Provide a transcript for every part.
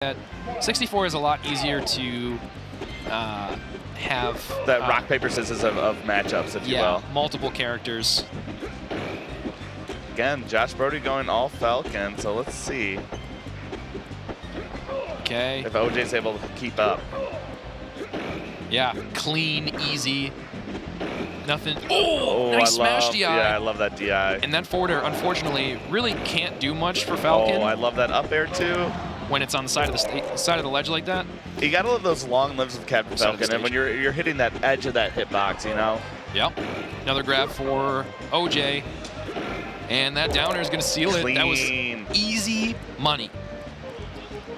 that 64 is a lot easier to have that rock paper scissors of matchups, if you will. Multiple characters. Again, Josh Brody going all Falcon, so let's see. Okay. If OJ's able to keep up. Yeah, clean, easy. Nothing. Oh, nice smash DI. Yeah, I love that DI. And that forward air, unfortunately, really can't do much for Falcon. Oh, I love that up air too. When it's on the side of the ledge like that. You gotta love those long lives of Captain Falcon, and when you're hitting that edge of that hitbox, you know. Yep. Another grab for OJ, and that downer is gonna seal Clean. it. That was easy money.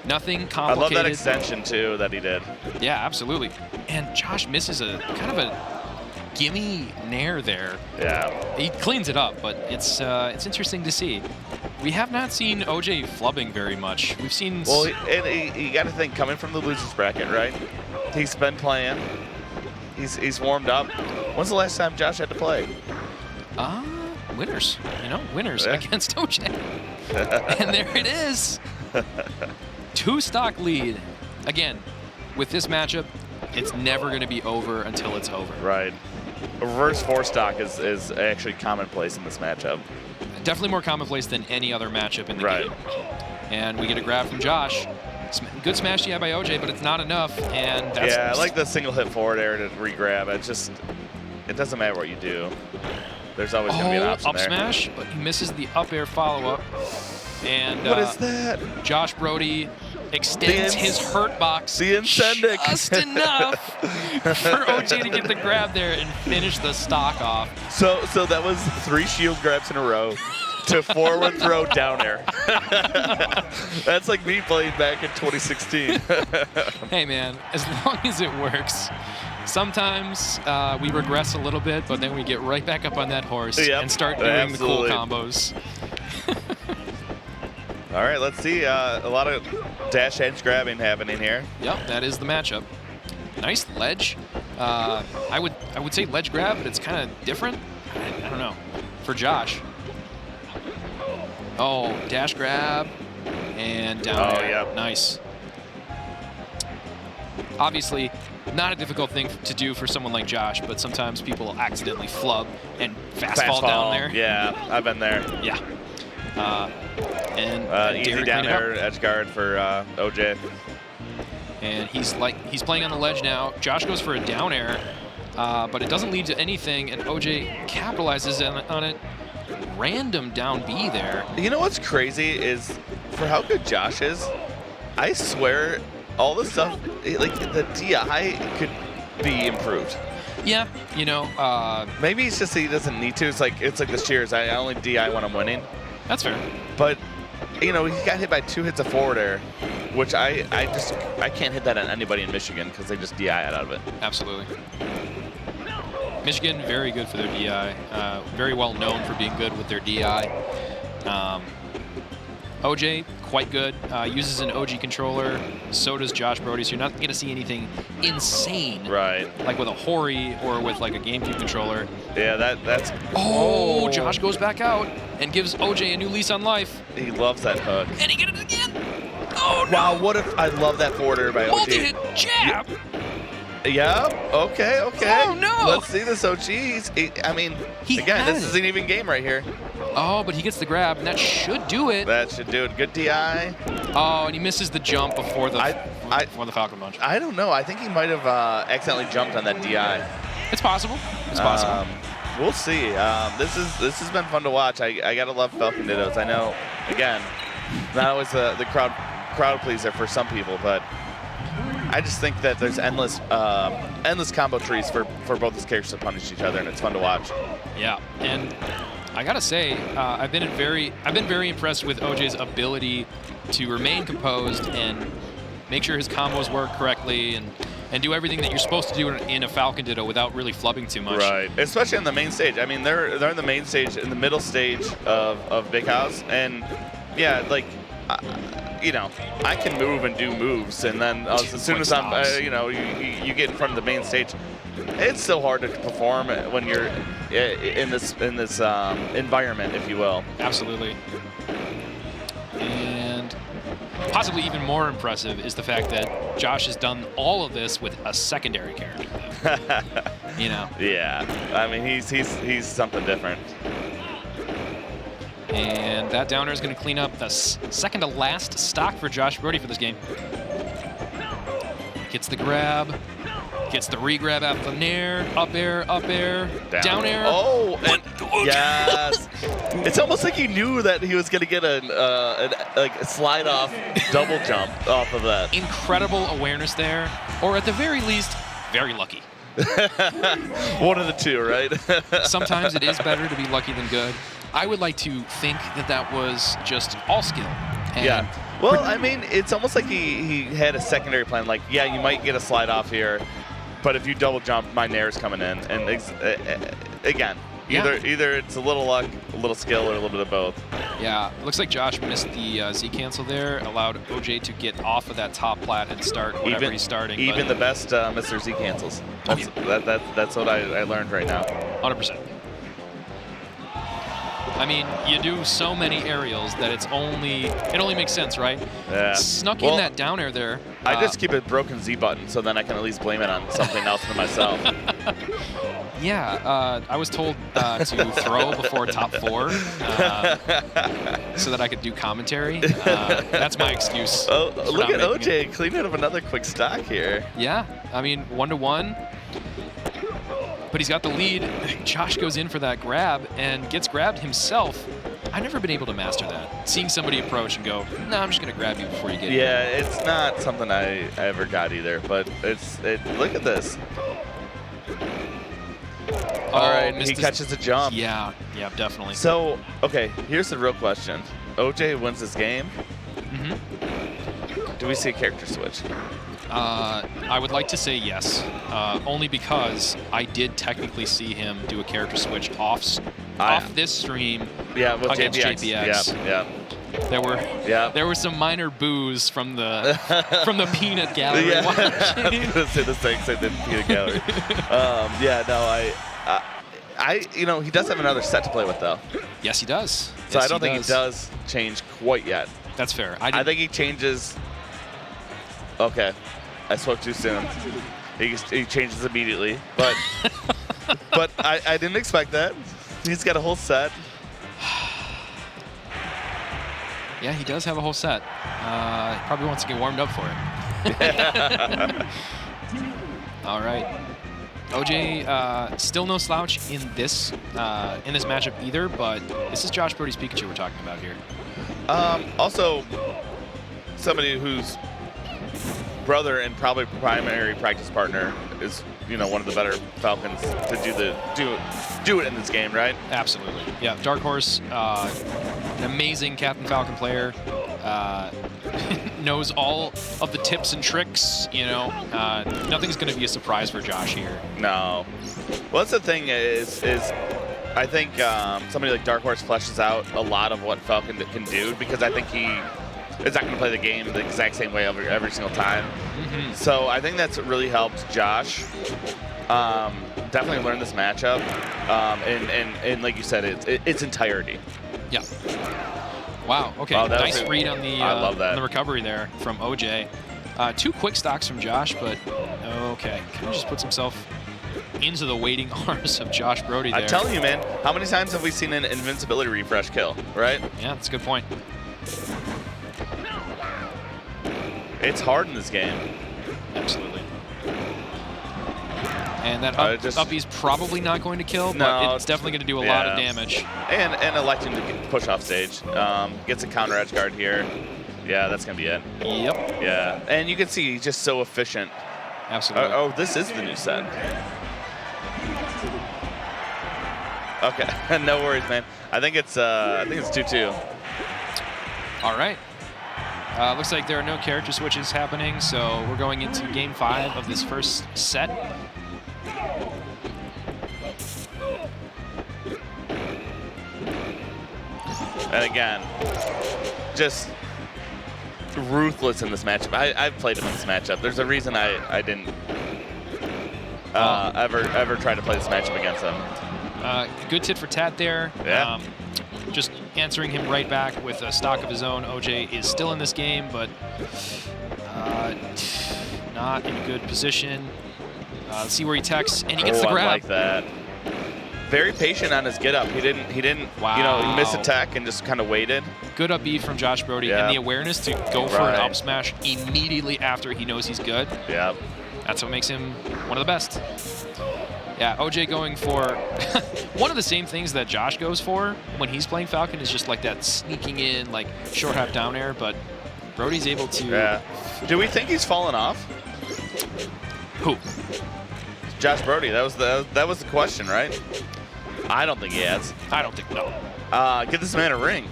Nothing complicated. I love that extension too that he did. Yeah, absolutely. And Josh misses a kind of a gimme nair there. Yeah. He cleans it up, but it's interesting to see. We have not seen OJ flubbing very much. We've seen. Well, you got to think, coming from the losers bracket, right? He's been playing. He's warmed up. When's the last time Josh had to play? Winners. You know, winners against OJ. And there it is. 2-stock lead. Again, with this matchup, it's never going to be over until it's over. Right. A reverse 4-stock is actually commonplace in this matchup. Definitely more commonplace than any other matchup in the game. And we get a grab from Josh. Good smash DI by OJ, but it's not enough. And that's I like the single hit forward air to re-grab. It doesn't matter what you do. There's always going to be an option up there. Smash, but he misses the up air follow-up. And what is that? Josh Brody extends his hurt box just enough for OJ to get the grab there and finish the stock off. So that was 3 shield grabs in a row to forward throw down air. That's like me playing back in 2016. Hey man, as long as it works. Sometimes we regress a little bit, but then we get right back up on that horse and start doing the cool combos. All right, let's see. A lot of dash edge grabbing happening here. Yep, that is the matchup. Nice ledge. I would say ledge grab, but it's kind of different. I don't know. For Josh. Oh, dash grab and down there. Yep. Nice. Obviously, not a difficult thing to do for someone like Josh, but sometimes people accidentally flub and fast fall down there. Yeah, I've been there. Yeah. Easy down air edge guard for OJ. And he's playing on the ledge now. Josh goes for a down air, but it doesn't lead to anything, and OJ capitalizes on it. Random down B there. You know what's crazy is, for how good Josh is, I swear all the stuff, like the DI could be improved. Yeah, you know. Maybe it's just that he doesn't need to. It's like the Shears. I only DI when I'm winning. That's fair. But, you know, he got hit by 2 hits of forward air, which I can't hit that on anybody in Michigan because they just DI out of it. Absolutely. Michigan, very good for their DI. Very well known for being good with their DI. OJ, quite good. Uses an OG controller. So does Josh Brody. So you're not going to see anything insane. Right. Like with a Hori or with like a GameCube controller. Yeah, that's. Oh, Josh goes back out and gives OJ a new lease on life. He loves that hook. And he gets it again. Oh no! Wow, what if I love that forward air by OG. Multi-hit jab. Yeah. Okay. Oh no! Let's see this OG. Again, this is an even game right here. Oh, but he gets the grab, and that should do it. That should do it. Good DI. Oh, and he misses the jump before the Falcon punch. I don't know. I think he might have accidentally jumped on that DI. It's possible. It's possible. We'll see. This has been fun to watch. I gotta love Falcon dittos. I know, again, not always the crowd pleaser for some people, but I just think that there's endless combo trees for both these characters to punish each other, and it's fun to watch. Yeah, and I gotta say, I've been very impressed with OJ's ability to remain composed and make sure his combos work correctly and do everything that you're supposed to do in a Falcon ditto without really flubbing too much. Right, especially on the main stage. I mean, they're in the main stage, in the middle stage of Big House, and yeah, like. You know, I can move and do moves, and then as soon as I'm, you get in front of the main stage, it's so hard to perform when you're in this environment, if you will. Absolutely. And possibly even more impressive is the fact that Josh has done all of this with a secondary character. You know? Yeah. I mean, he's something different. And that downer is going to clean up the second to last stock for Josh Brody for this game. Gets the grab. Gets the re-grab out the nair. Up air, down air. Oh, and yes. It's almost like he knew that he was going to get a slide-off double jump off of that. Incredible awareness there. Or at the very least, very lucky. One of the two, right? Sometimes it is better to be lucky than good. I would like to think that that was just all skill. And yeah. Well, I mean, it's almost like he had a secondary plan. Like, yeah, you might get a slide off here, but if you double jump, my nair is coming in. And again, either it's a little luck, a little skill, or a little bit of both. Yeah, looks like Josh missed the Z cancel there, allowed OJ to get off of that top plat and start whatever he's starting. Even the best Mr. Z cancels. That's what I learned right now. 100%. I mean, you do so many aerials that it only makes sense, right? Yeah. Snuck in that down air there. I just keep a broken Z button, so then I can at least blame it on something else than myself. Yeah, I was told to throw before top 4 so that I could do commentary. That's my excuse. Oh, look at OJ cleaning up another quick stock here. Yeah, I mean, 1-to-1. But he's got the lead. Josh goes in for that grab and gets grabbed himself. I've never been able to master that. Seeing somebody approach and go, no, I'm just going to grab you before you get here. Yeah, it's not something I ever got either, but look at this. All right, he catches a jump. Yeah, definitely. So, okay, here's the real question. OJ wins this game. Do we see a character switch? I would like to say yes, only because I did technically see him do a character switch off this stream with against JPX. Yeah. There were some minor boos from the peanut gallery. Yeah. I was gonna say the same thing, the peanut gallery. He does have another set to play with though. Yes, he does. So I don't think he does change quite yet. That's fair. I think he changes. Okay, I spoke too soon. He changes immediately, but but I didn't expect that. He's got a whole set. Yeah, he does have a whole set. He probably wants to get warmed up for it. All right. OJ, still no slouch in this matchup either, but this is Josh Brody's Pikachu we're talking about here. Also, somebody whose brother and probably primary practice partner is, one of the better Falcons to do it in this game, right? Absolutely. Yeah, Dark Horse, an amazing Captain Falcon player. Knows all of the tips and tricks. Nothing's going to be a surprise for Josh here. No. Well, that's the thing is I think somebody like Dark Horse fleshes out a lot of what Falcon can do, because I think he is not going to play the game the exact same way every single time. So I think that's really helped Josh definitely learn this matchup and like you said, its entirety. Yeah. Wow. Okay. Wow, nice read on the I love that. on the recovery there from OJ. 2 quick stocks from Josh, but okay, kind of just puts himself into the waiting arms of Josh Brody there. I'm telling you, man, how many times have we seen an invincibility refresh kill, right? Yeah, that's a good point. It's hard in this game. Absolutely. And that uppy's probably not going to kill, but it's definitely going to do a lot of damage. And electing to push off stage. Gets a counter edge guard here. Yeah, that's going to be it. Yep. Yeah, and you can see he's just so efficient. Absolutely. Oh, this is the new set. Okay, no worries, man. I think it's 2-2. All right. Looks like there are no character switches happening, so we're going into Game 5 of this first set. And again, just ruthless in this matchup. I've played him in this matchup. There's a reason I didn't ever try to play this matchup against him. Good tit for tat there. Yeah. just answering him right back with a stock of his own. OJ is still in this game, but not in a good position. Let's see where he techs, and he gets the grab. I like that. Very patient on his get up. He didn't Wow. he missed a tech and just kind of waited. Good up B from Josh Brody, and the awareness to go for an up smash immediately after he knows he's good. Yeah. That's what makes him one of the best. Yeah, OJ going for one of the same things that Josh goes for when he's playing Falcon is just like that sneaking in, like short half down air, but Brody's able to. Yeah. Do we think he's fallen off? Who? Josh Brody. That was the question, right? I don't think he has. I don't think no. Get this man a ring.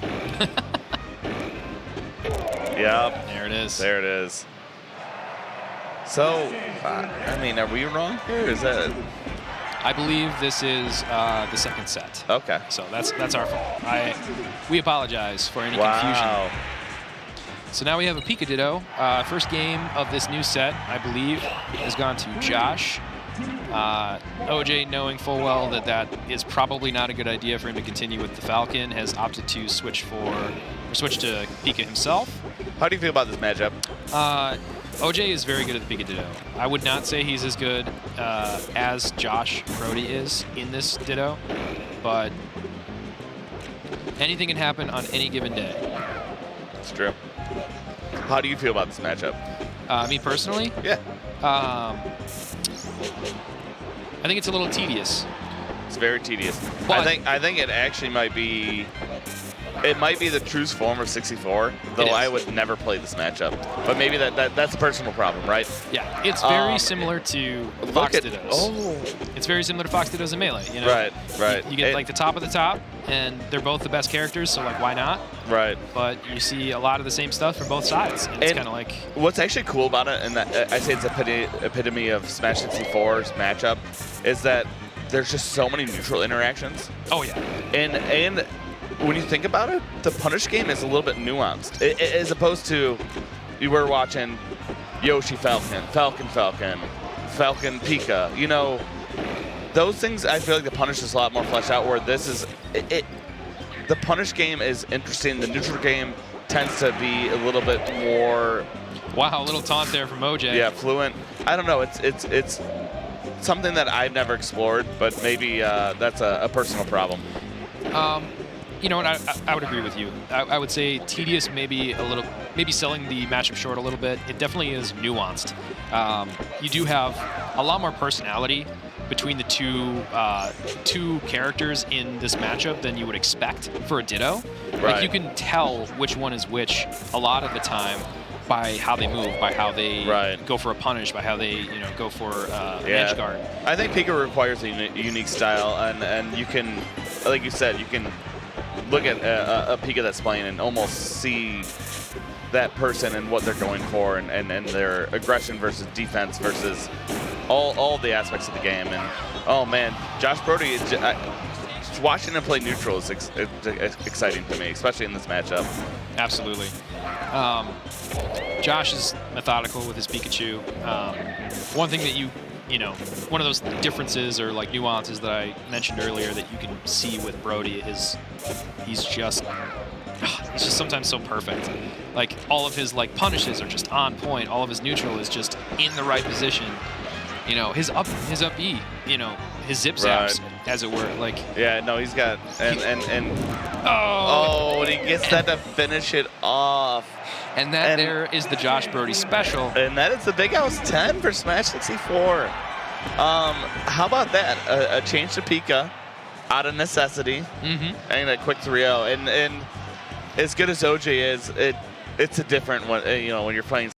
Yep. There it is. There it is. So, I mean, are we wrong here? Is that? I believe this is the second set. Okay. So that's our fault. We apologize for any confusion. So now we have a Pika Ditto. First game of this new set, I believe, has gone to Josh. OJ, knowing full well that is probably not a good idea for him to continue with the Falcon, has opted to switch to Pika himself. How do you feel about this matchup? OJ is very good at the Pika Ditto. I would not say he's as good as Josh Brody is in this Ditto, but anything can happen on any given day. It's true. How do you feel about this matchup? Me personally? Yeah. I think it's a little tedious. It's very tedious. But I think it actually might be. It might be the truest form of 64, though I would never play this matchup. But maybe that's a personal problem, right? Yeah, it's very similar to Fox Dittos. Oh. It's very similar to Fox Dittos and Melee. You know? Right. You get like the top of the top, and they're both the best characters, so like why not? Right. But you see a lot of the same stuff from both sides. And it's kind of like. What's actually cool about it, and I say it's epitome of Smash 64's matchup, is that there's just so many neutral interactions. Oh yeah. And when you think about it, the punish game is a little bit nuanced, as opposed to you were watching Yoshi Falcon, Falcon Pika. You know, those things. I feel like the punish is a lot more fleshed out. Where this is, the punish game is interesting. The neutral game tends to be a little bit more. Wow, a little taunt there from OJ. Yeah, fluent. I don't know. It's something that I've never explored, but maybe that's a personal problem. You know what? I would agree with you. I would say tedious, maybe selling the matchup short a little bit. It definitely is nuanced. You do have a lot more personality between the two characters in this matchup than you would expect for a Ditto. Right. Like you can tell which one is which a lot of the time by how they move, by how they go for a punish, by how they go for an edge guard. I think Pika requires a unique style, and you can, like you said, you can look at a Pika that's playing and almost see that person and what they're going for, and their aggression versus defense versus all the aspects of the game. And oh man, Josh Brody, just watching him play neutral is exciting to me, especially in this matchup. Absolutely. Josh is methodical with his Pikachu. One thing that one of those differences or like nuances that I mentioned earlier that you can see with Brody is he's just sometimes so perfect. Like all of his like punishes are just on point. All of his neutral is just in the right position. His up E, his zip zaps, as it were. Like he's got and and he gets that to finish it off. And there is the Josh Brody special. And that is the Big House 10 for Smash 64. How about that? A change to Pika out of necessity. And a quick 3-0. And as good as OJ is, it's a different one. When you're playing